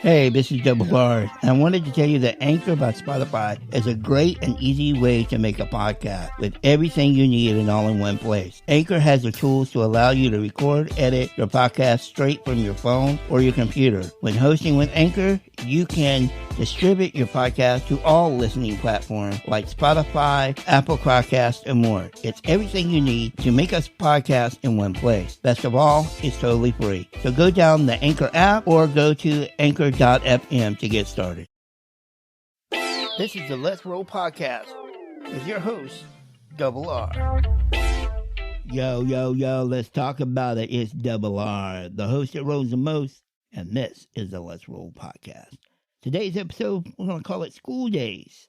Hey, this is Double R. I wanted to tell you that Anchor by Spotify is a great and easy way to make a podcast with everything you need and all in one place. Anchor has the tools to allow you to record, edit your podcast straight from your phone or your computer. When hosting with Anchor, you can distribute your podcast to all listening platforms like Spotify, Apple Podcasts, and more. It's everything you need to make a podcast in one place. Best of all, it's totally free. So go down the Anchor app or go to anchor.fm to get started. This is the Let's Roll Podcast with your host, Double R. Yo, let's talk about it. It's Double R, the host that rolls the most, and this is the Let's Roll Podcast. Today's episode, we're going to call it School Days.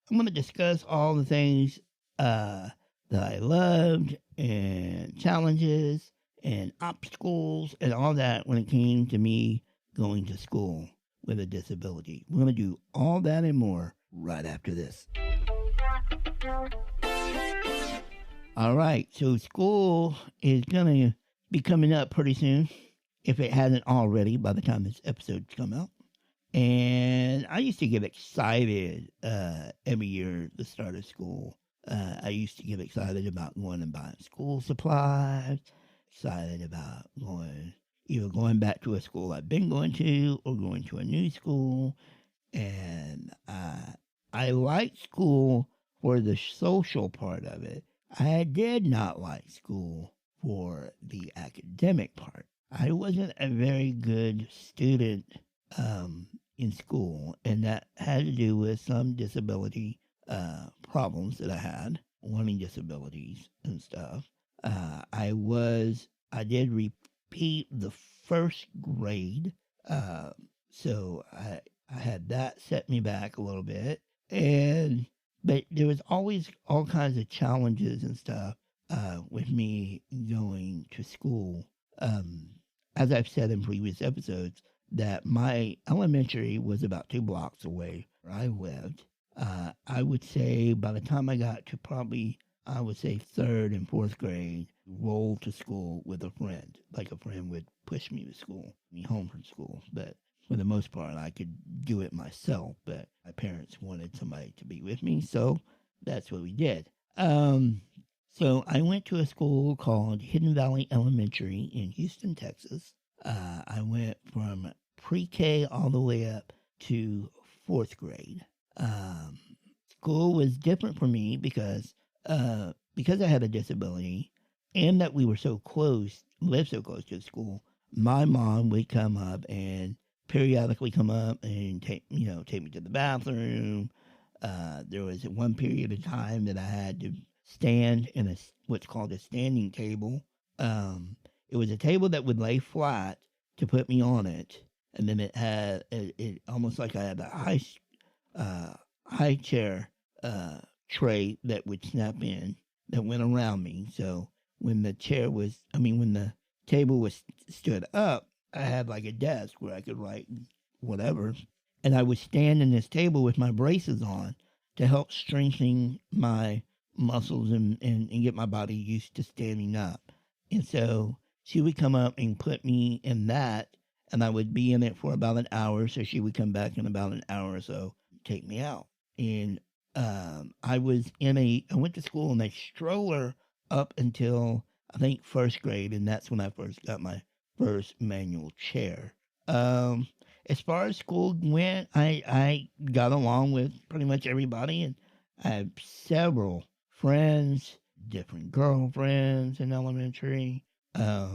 I'm going to discuss all the things that I loved and challenges and obstacles and all that when it came to me going to school with a disability. We're going to do all that and more right after this. All right, so school is going to be coming up pretty soon, if it hasn't already by the time this episode's come out. And I used to get excited every year at the start of school. I used to get excited about going and buying school supplies, excited about either going back to a school I've been going to or going to a new school. And I liked school for the social part of it. I did not like school for the academic part. I wasn't a very good student in school, and that had to do with some disability problems that I had, learning disabilities and stuff. I did repeat the first grade, so I had that set me back a little bit, but there was always all kinds of challenges and stuff with me going to school. As I've said in previous episodes, that my elementary was about 2 blocks away where I lived. I would say by the time I got to I would say 3rd and 4th grade, rolled to school with a friend. Like a friend would push me to school, me home from school. But for the most part, I could do it myself. But my parents wanted somebody to be with me, so that's what we did. So I went to a school called Hidden Valley Elementary in Houston, Texas. I went from pre-K all the way up to 4th grade. School was different for me because I had a disability and that we were lived so close to the school. My mom would come up and periodically come up and take me to the bathroom. There was one period of time that I had to stand in what's called a standing table. It was a table that would lay flat to put me on it, and then it had it almost like I had a high chair tray that would snap in that went around me. So when the table was stood up, I had like a desk where I could write whatever, and I would stand in this table with my braces on to help strengthen my muscles and get my body used to standing up. And so she would come up and put me in that, and I would be in it for about an hour. So she would come back in about an hour or so, take me out. And I went to school in a stroller up until I think 1st grade, and that's when I first got my first manual chair. As far as school went, I got along with pretty much everybody, and I had several friends, different girlfriends in elementary. I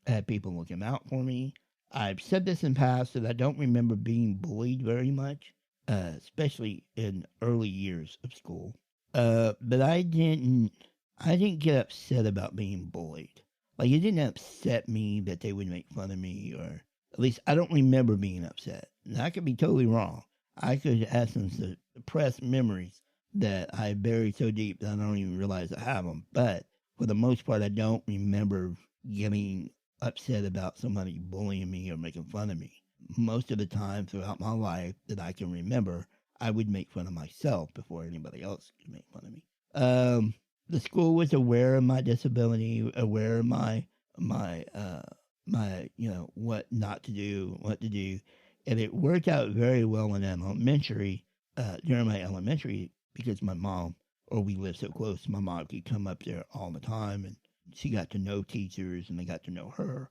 had people looking out for me. I've said this in past that I don't remember being bullied very much, especially in early years of school. But I didn't get upset about being bullied. Like, it didn't upset me that they would make fun of me, or at least I don't remember being upset. And I could be totally wrong. I could have some suppressed memories that I buried so deep that I don't even realize I have them. But for the most part, I don't remember getting upset about somebody bullying me or making fun of me. Most of the time throughout my life that I can remember, I would make fun of myself before anybody else could make fun of me. The school was aware of my disability, aware of my what not to do, what to do. And it worked out very well in elementary, during my elementary, because my mom, or we lived so close, my mom could come up there all the time, and she got to know teachers and they got to know her.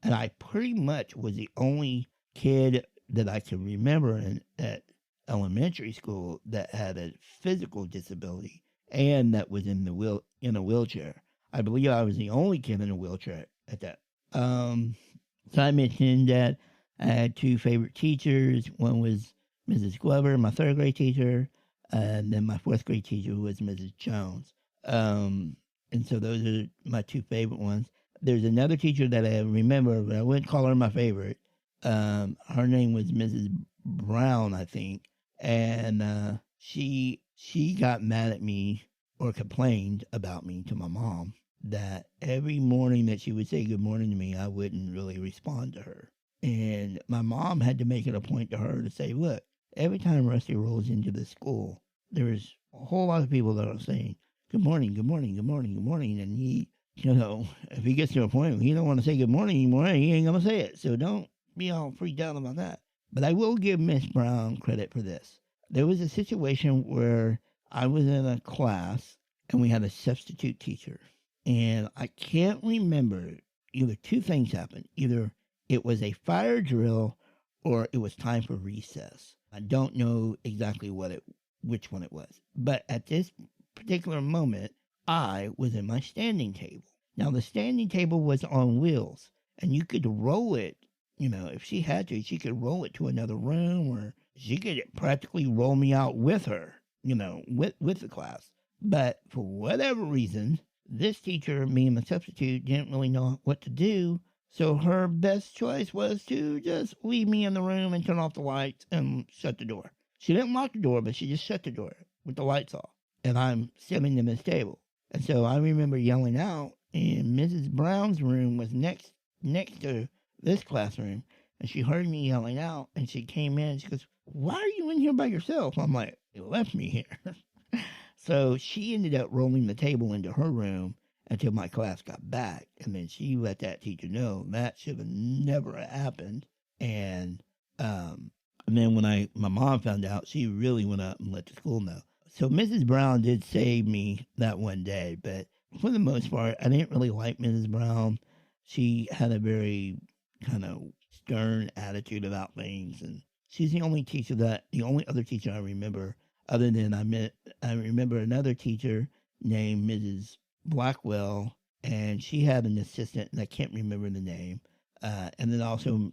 And I pretty much was the only kid that I can remember at elementary school that had a physical disability and that was in a wheelchair. I believe I was the only kid in a wheelchair at that. So I mentioned that I had two favorite teachers. One was Mrs. Glover, my third grade teacher, and then my fourth grade teacher was Mrs. Jones. And so those are my two favorite ones. There's another teacher that I remember, but I wouldn't call her my favorite. Her name was Mrs. Brown, I think, and she got mad at me or complained about me to my mom that every morning that she would say good morning to me, I wouldn't really respond to her. And my mom had to make it a point to her to say, look, every time Rusty rolls into the school, there's a whole lot of people that are saying, good morning, good morning, good morning, good morning. And he, if he gets to a point where he don't want to say good morning anymore, he ain't going to say it. So don't be all freaked out about that. But I will give Miss Brown credit for this. There was a situation where I was in a class and we had a substitute teacher. And I can't remember, either two things happened. Either it was a fire drill or it was time for recess. I don't know exactly which one it was. But at this particular moment, I was in my standing table. Now, the standing table was on wheels, and you could roll it, if she had to, she could roll it to another room, or she could practically roll me out with her, with the class. But for whatever reason, this teacher, me and the substitute, didn't really know what to do, so her best choice was to just leave me in the room and turn off the lights and shut the door. She didn't lock the door, but she just shut the door with the lights off. And I'm sitting in this table. And so I remember yelling out, and Mrs. Brown's room was next to this classroom, and she heard me yelling out, and she came in, and she goes, why are you in here by yourself? I'm like, you left me here. So she ended up rolling the table into her room until my class got back. And then she let that teacher know that should have never happened. And then when my mom found out, she really went up and let the school know. So Mrs. Brown did save me that one day. But for the most part, I didn't really like Mrs. Brown. She had a very kind of stern attitude about things. And she's the only other teacher I remember. Other than I remember another teacher named Mrs. Blackwell, and she had an assistant, and I can't remember the name. And then also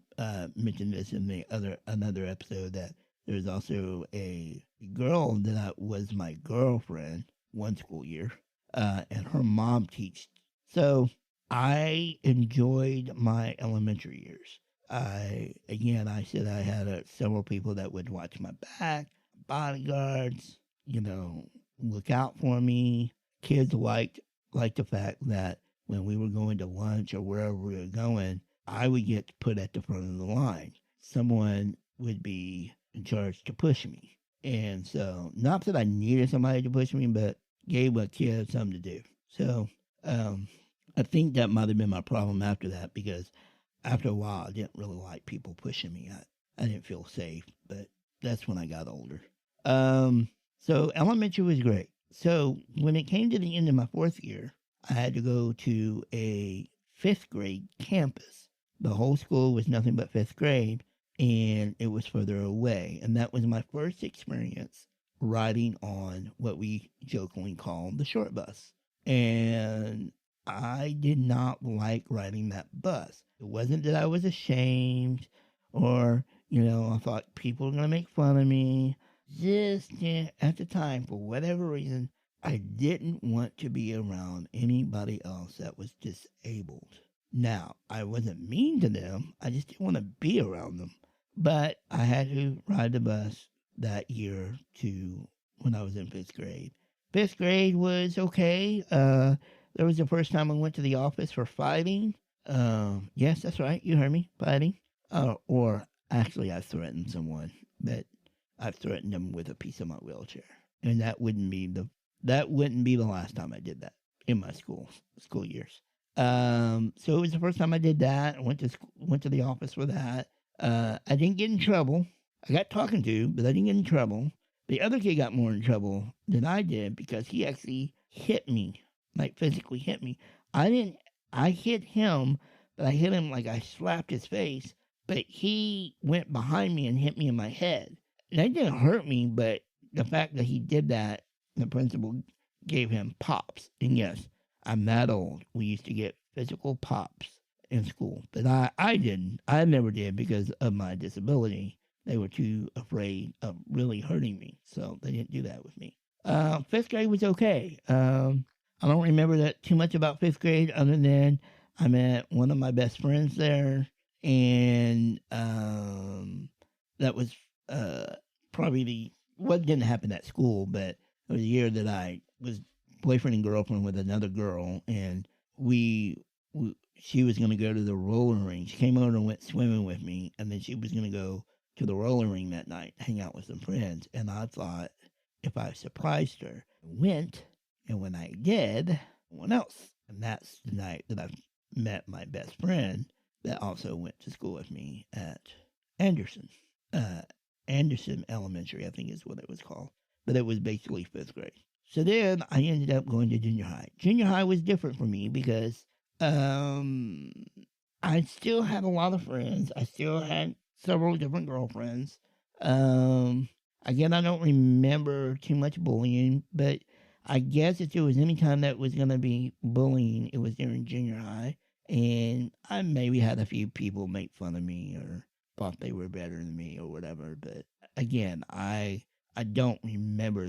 mentioned this in another episode that there's also a girl that was my girlfriend one school year, and her mom taught. So I enjoyed my elementary years. I said I had several people that would watch my back, bodyguards, look out for me. Kids liked the fact that when we were going to lunch or wherever we were going, I would get put at the front of the line. Someone would be in charge to push me. And so, not that I needed somebody to push me, but gave a kid something to do. So, I think that might have been my problem after that, because after a while, I didn't really like people pushing me. I didn't feel safe, but that's when I got older. So elementary was great. So when it came to the end of my fourth year, I had to go to a fifth grade campus. The whole school was nothing but fifth grade, and it was further away. And that was my first experience riding on what we jokingly call the short bus. And I did not like riding that bus. It wasn't that I was ashamed or, I thought people were going to make fun of me. Just at the time, for whatever reason, I didn't want to be around anybody else that was disabled. Now, I wasn't mean to them. I just didn't want to be around them. But I had to ride the bus that year to when I was in fifth grade. Fifth grade was okay. There was the first time I went to the office for fighting. Yes, that's right. You heard me. Fighting. Or actually, I threatened someone. But I threatened them with a piece of my wheelchair. And that wouldn't be the last time I did that in my school years. So it was the first time I did that. I went to the office for that. I didn't get in trouble. I got talking to, but I didn't get in trouble. The other kid got more in trouble than I did because he actually hit me, like physically hit me. I didn't, I hit him, but I hit him like I slapped his face, but he went behind me and hit me in my head. That didn't hurt me, but the fact that he did that, the principal gave him pops. And yes, I'm that old. We used to get physical pops in school, but I didn't. I never did because of my disability. They were too afraid of really hurting me, so they didn't do that with me. Fifth grade was okay. I don't remember that too much about fifth grade, other than I met one of my best friends there, and that was probably the what didn't happen at school, but it was a year that I was boyfriend and girlfriend with another girl, and we she was going to go to the roller rink. She came over and went swimming with me, and then she was going to go to the roller ring that night, hang out with some friends. And I thought if I surprised her, I went, and when I did, no one else. And that's the night that I met my best friend that also went to school with me at Anderson. Uh, Anderson Elementary, I think is what it was called. But it was basically fifth grade. So then I ended up going to junior high. Junior high was different for me because um, I still had a lot of friends. I still had several different girlfriends. Um, Again, I don't remember too much bullying, but I guess if there was any time that was going to be bullying, it was during junior high. And I maybe had a few people make fun of me or thought they were better than me or whatever. But again, I don't remember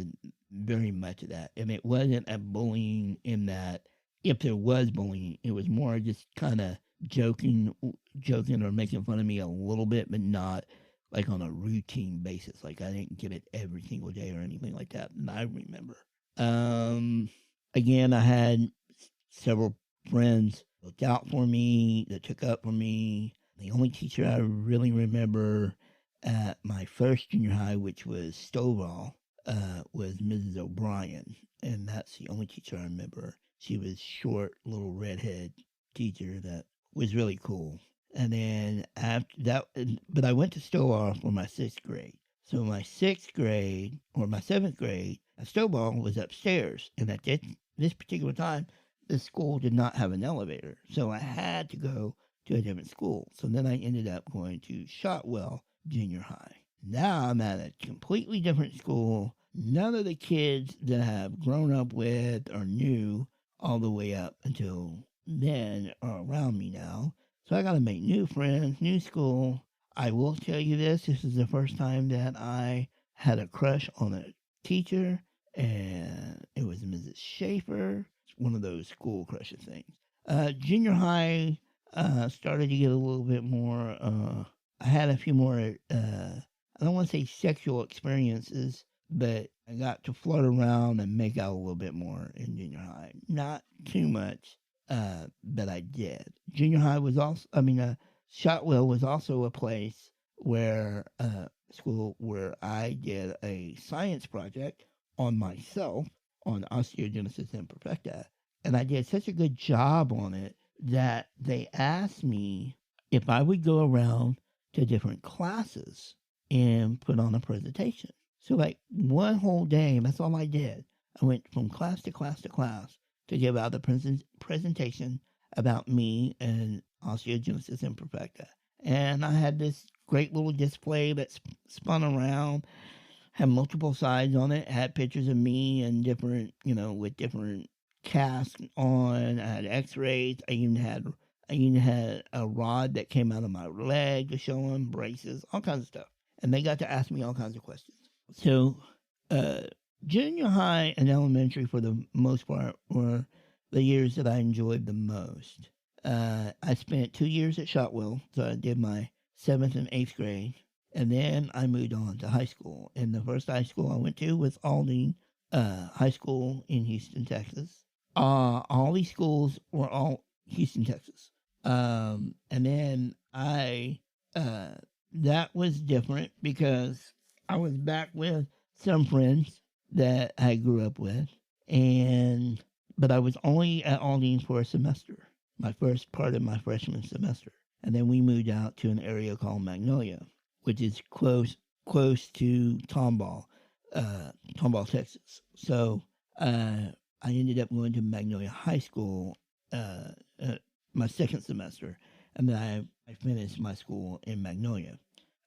very much of that. And it wasn't a bullying in that if there was bullying, it was more just kind of joking or making fun of me a little bit, but not like on a routine basis. Like I didn't get it every single day or anything like that. And I remember. Um, Again, I had several friends that looked out for me, that took up for me. The only teacher I really remember at my first junior high, which was Stovall, was Mrs. O'Brien, and that's the only teacher I remember. She was short, little redhead teacher that was really cool. And then after that, but I went to Stovall for my sixth grade. So my sixth grade or my seventh grade at Stovall was upstairs, and at this particular time, the school did not have an elevator, so I had to go to a different school. So then I ended up going to Shotwell Junior High. Now I'm at a completely different school. None of the kids that I have grown up with or knew all the way up until then are around me now. So I got to make new friends, new school. I will tell you this is the first time that I had a crush on a teacher, and it was Mrs. Schaefer. It's one of those school crushes things. Junior high started to get a little bit more. I had a few more. I don't want to say sexual experiences, but I got to flirt around and make out a little bit more in junior high. Not too much, but I did. Junior high was also. Shotwell was also a place where school where I did a science project on myself on osteogenesis imperfecta, and I did such a good job on it that they asked me if I would go around to different classes and put on a presentation. So, like one whole day, that's all I did. I went from class to class to class to give out the presentation about me and osteogenesis imperfecta. And I had this great little display that spun around, had multiple sides on it, had pictures of me and different, with different casts on. I had x-rays. I even had a rod that came out of my leg to show them, braces, all kinds of stuff. And they got to ask me all kinds of questions. So, junior high and elementary, for the most part, were the years that I enjoyed the most. I spent 2 years at Shotwell, so I did my 7th and 8th grade, and then I moved on to high school. And the first high school I went to was Aldine High School in Houston, Texas. All these schools were all Houston, Texas. And then that was different because I was back with some friends that I grew up with, but I was only at Aldine for a semester, my first part of my freshman semester. and then we moved out to an area called Magnolia, which is close to Tomball, Texas. So I ended up going to Magnolia High School uh, uh, my second semester, and then I finished my school in Magnolia.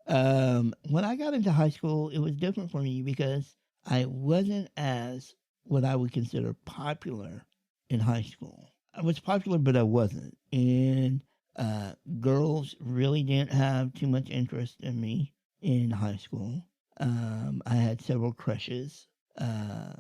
When I got into high school, it was different for me because I wasn't as what I would consider popular in high school. I was popular, but I wasn't. And girls really didn't have too much interest in me in high school. I had several crushes, uh,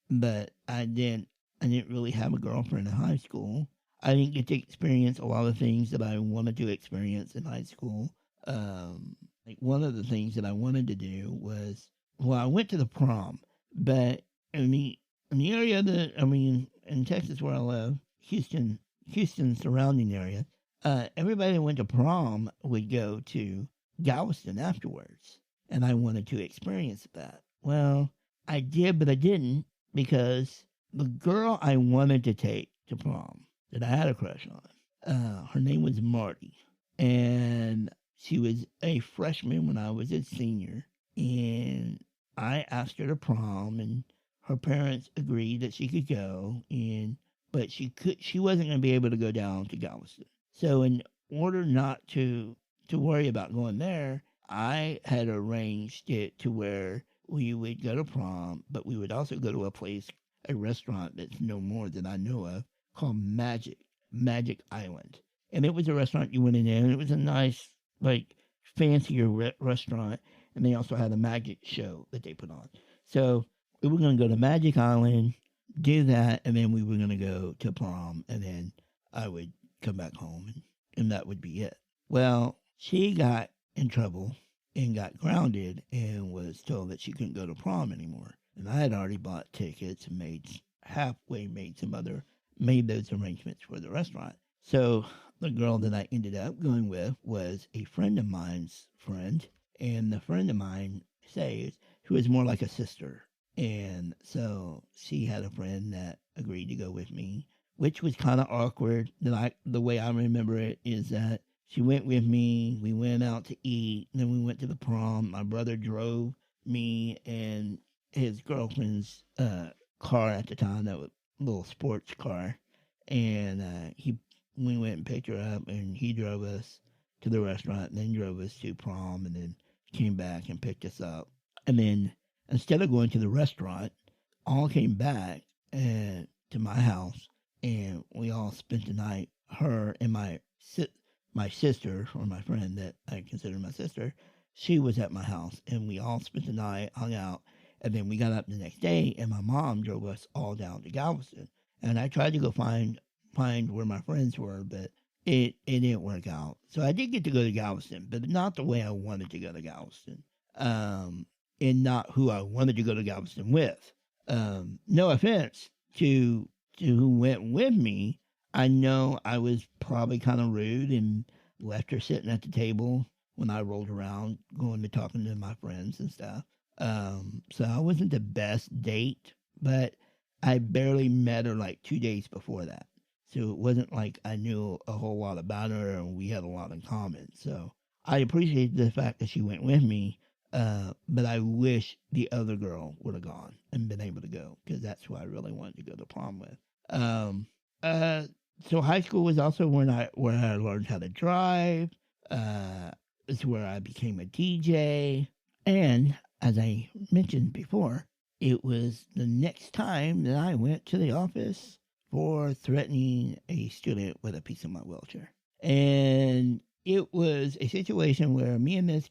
but I didn't really have a girlfriend in high school. I didn't get to experience a lot of things that I wanted to experience in high school. Um, like one of the things that I wanted to do was, well, I went to the prom, but in the area that in Texas where I live, Houston surrounding area, everybody that went to prom would go to Galveston afterwards, and I wanted to experience that. Well, I did, but I didn't because the girl I wanted to take to prom that I had a crush on, her name was Marty, and she was a freshman when I was a senior, and I asked her to prom, and her parents agreed that she could go, and but she wasn't going to be able to go down to Galveston. So in order not to worry about going there, I had arranged it to where we would go to prom, but we would also go to a restaurant that's no more than I know of, called Magic Island. And it was a restaurant you went in there, and it was a nice, like, fancier restaurant. And they also had a magic show that they put on. So we were going to go to Magic Island, do that, and then we were going to go to prom, and then I would come back home, and that would be it. Well, she got in trouble and got grounded and was told that she couldn't go to prom anymore. And I had already bought tickets and made those arrangements for the restaurant. So the girl that I ended up going with was a friend of mine's friend, and the friend of mine says who was more like a sister. And so she had a friend that agreed to go with me, which was kind of awkward. The way I remember it is that she went with me. We went out to eat. Then we went to the prom. My brother drove me and his girlfriend's car at the time. That was a little sports car, and we went and picked her up, and he drove us to the restaurant, and then drove us to prom, and then came back and picked us up. And then instead of going to the restaurant, all came back to my house, and we all spent the night. Her and my sister, or my friend that I consider my sister, she was at my house, and we all spent the night, hung out, and then we got up the next day, and my mom drove us all down to Galveston. And I tried to go find where my friends were, but it didn't work out. So I did get to go to Galveston, but not the way I wanted to go to Galveston, and not who I wanted to go to Galveston with. No offense to who went with me. I know I was probably kind of rude and left her sitting at the table when I rolled around, going to talking to my friends and stuff. So I wasn't the best date, but I barely met her like 2 days before that. So it wasn't like I knew a whole lot about her and we had a lot in common. So I appreciate the fact that she went with me, but I wish the other girl would have gone and been able to go because that's who I really wanted to go to prom with. Um, uh, so high school was also where I learned how to drive. It's where I became a DJ, and as I mentioned before, it was the next time that I went to the office for threatening a student with a piece of my wheelchair. And it was a situation where me and this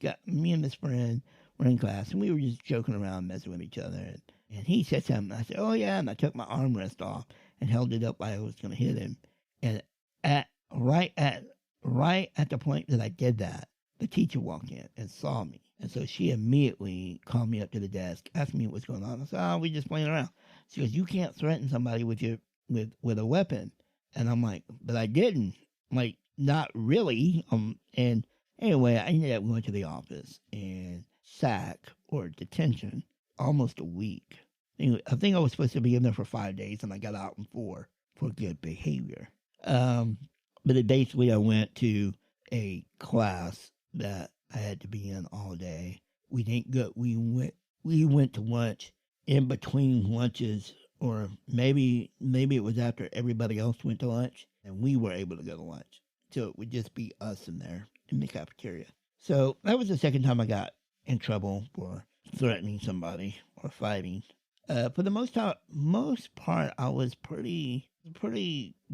friend were in class, and we were just joking around, messing with each other. And he said something. I said, "Oh yeah," and I took my armrest off and held it up like I was going to hit him. And at right at right at the point that I did that, the teacher walked in and saw me. And so she immediately called me up to the desk, asked me what's going on. I said, "Oh, we just playing around." She goes, "You can't threaten somebody with a weapon." And I'm like, "But I didn't." Like, not really. And anyway, I ended up going to the office and sack or detention almost a week. I think I was supposed to be in there for 5 days, and I got out in 4 for good behavior. But basically, I went to a class that I had to be in all day. We didn't go. We went to lunch in between lunches, or maybe it was after everybody else went to lunch, and we were able to go to lunch. So it would just be us in there in the cafeteria. So that was the second time I got in trouble for threatening somebody or fighting. For the most part, I was pretty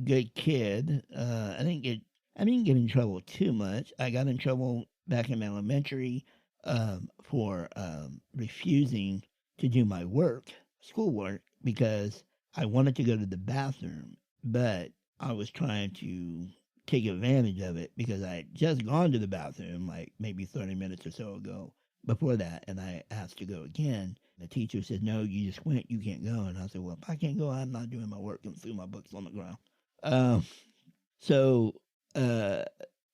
good kid. I didn't get in trouble too much. I got in trouble back in elementary for refusing to do my schoolwork, because I wanted to go to the bathroom, but I was trying to take advantage of it because I had just gone to the bathroom like maybe 30 minutes or so ago before that, and I asked to go again. The teacher said, "No, you just went, you can't go." And I said, "Well, if I can't go, I'm not doing my work," and threw my books on the ground. Um, so uh,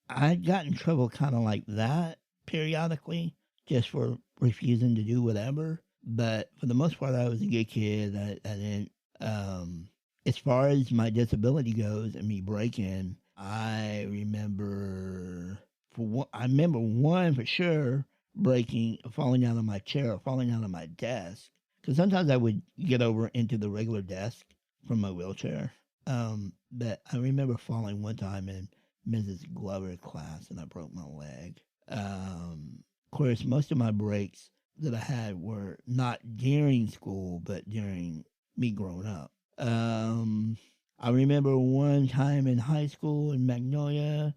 I got in trouble kind of like that periodically, just for refusing to do whatever. But for the most part, I was a good kid. I didn't. Um, as far as my disability goes and me breaking, I remember one for sure breaking, falling out of my chair, falling out of my desk. Because sometimes I would get over into the regular desk from my wheelchair. But I remember falling one time in Mrs. Glover's class, and I broke my leg. Of course, most of my breaks that I had were not during school, but during me growing up. I remember one time in high school in Magnolia,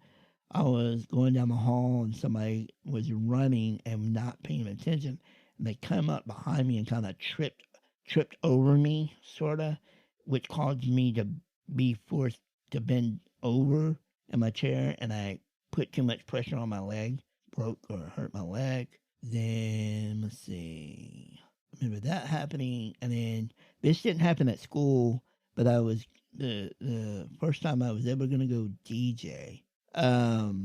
I was going down the hall and somebody was running and not paying attention, and they come up behind me and kind of tripped over me, sorta, which caused me to be forced to bend over in my chair, and I put too much pressure on my leg, broke or hurt my leg. Then let's see, I remember that happening, and then this didn't happen at school, but I was the first time I was ever gonna go DJ. I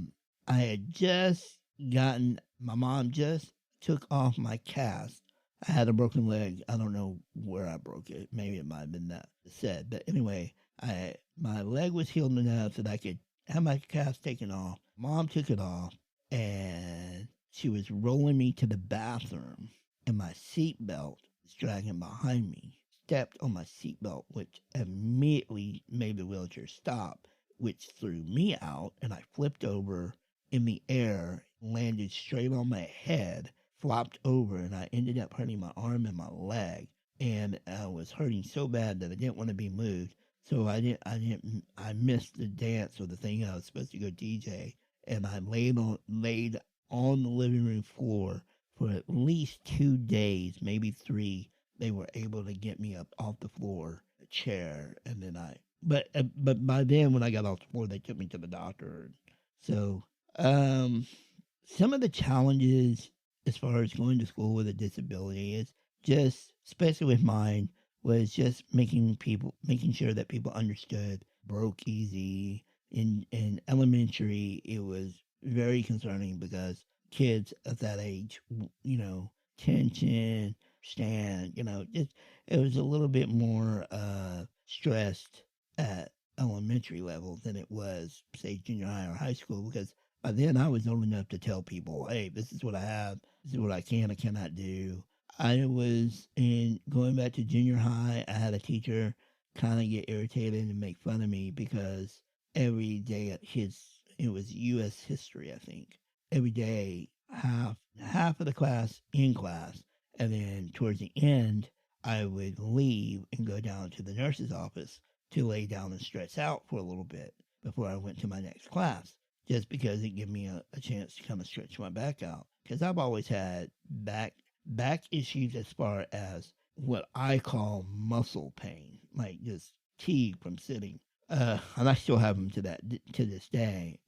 had just gotten, my mom just took off my cast. I had a broken leg. I don't know where I broke it. Maybe it might have been that said. But anyway, my leg was healed enough that I could have my cast taken off. Mom took it off, and she was rolling me to the bathroom, and my seatbelt was dragging behind me. Stepped on my seatbelt, which immediately made the wheelchair stop, which threw me out, and I flipped over in the air, landed straight on my head, flopped over, and I ended up hurting my arm and my leg. And I was hurting so bad that I didn't want to be moved. So I missed the dance or the thing I was supposed to go DJ, and I laid on the living room floor for at least 2 days, maybe three. They were able to get me up off the floor, a chair, and then but by then when I got off the floor, they took me to the doctor. So, um, some of the challenges as far as going to school with a disability is just, especially with mine, was just making sure that people understood broke easy. In elementary, it was very concerning because kids at that age, tension, stand, just it was a little bit more stressed at elementary level than it was, say, junior high or high school, because by then I was old enough to tell people, hey, this is what I have, this is what I can and cannot do. I was in going back to junior high, I had a teacher kind of get irritated and make fun of me because every day at it was US history, I think. Every day, half of the class in class, and then towards the end, I would leave and go down to the nurse's office to lay down and stretch out for a little bit before I went to my next class, just because it gave me a chance to kind of stretch my back out. Because I've always had back issues as far as what I call muscle pain, like just fatigue from sitting. And I still have them to this day.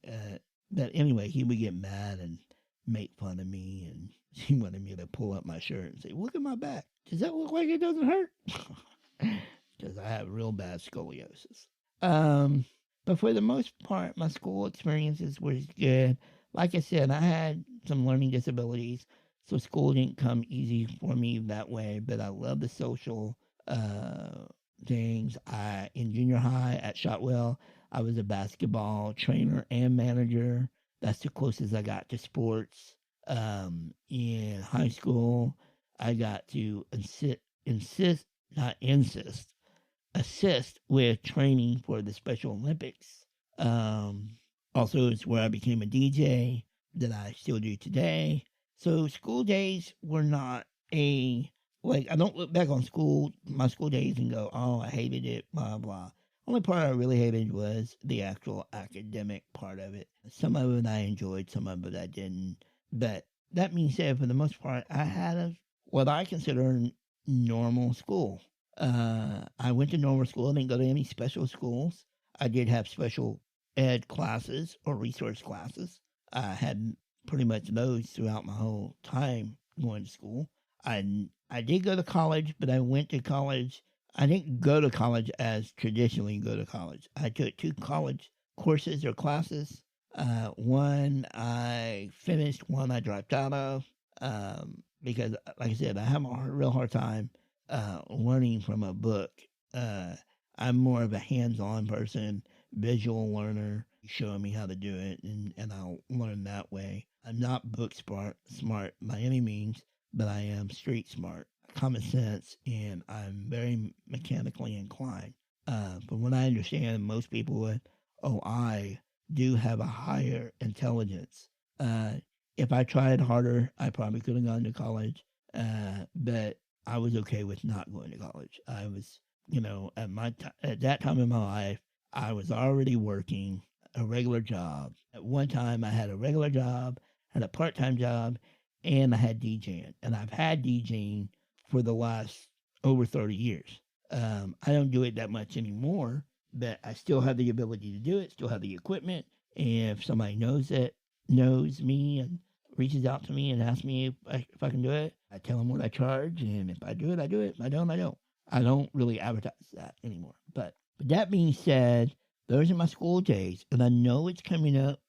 But anyway, he would get mad and make fun of me, and he wanted me to pull up my shirt and say, "Look at my back. Does that look like it doesn't hurt?" Because I have real bad scoliosis. Um, but for the most part, my school experiences was good. Like I said, I had some learning disabilities, so school didn't come easy for me that way. But I love the social things. In junior high at Shotwell, I was a basketball trainer and manager. That's the closest I got to sports. In high school, I got to not insist, assist with training for the Special Olympics. Um, Also, it's where I became a DJ that I still do today. So, school days were not a like. I don't look back on my school days, and go, "Oh, I hated it." Blah blah. Only part I really hated was the actual academic part of it. Some of it I enjoyed, some of it I didn't. But that being said, for the most part, I had what I consider normal school. I went to normal school. I didn't go to any special schools. I did have special ed classes or resource classes. I had pretty much those throughout my whole time going to school. I did go to college, but I went to college. I didn't go to college as traditionally go to college. I took 2 college courses or classes. One I finished, one I dropped out of because, like I said, I have a real hard time learning from a book. Uh, I'm more of a hands-on person, visual learner, showing me how to do it, and I'll learn that way. I'm not book smart by any means, but I am street smart, common sense, and I'm very mechanically inclined. From what I understand, most people with OI do have a higher intelligence. Uh, if I tried harder, I probably could have gone to college, but I was okay with not going to college. I was, at that time in my life, I was already working a regular job. At one time, I had a regular job, had a part-time job, and I had DJing. And I've had DJing for the last over 30 years. I don't do it that much anymore, but I still have the ability to do it, still have the equipment. And if somebody knows me and reaches out to me and asks me if I can do it, I tell them what I charge. And if I do it, I do it. If I don't, I don't. I don't really advertise that anymore. But that being said, those are my school days. And I know it's coming up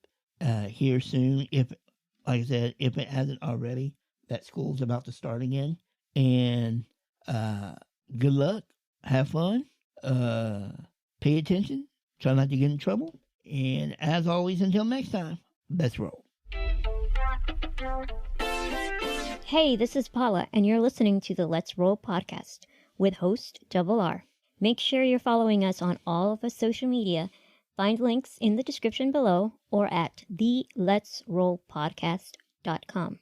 here soon. Like I said, if it hasn't already, that school's about to start again. And good luck. Have fun. Uh, Pay attention. Try not to get in trouble. And as always, until next time, let's roll. Hey, this is Paula, and you're listening to the Let's Roll podcast with host Double R. Make sure you're following us on all of our social media. Find links in the description below or at theletsrollpodcast.com.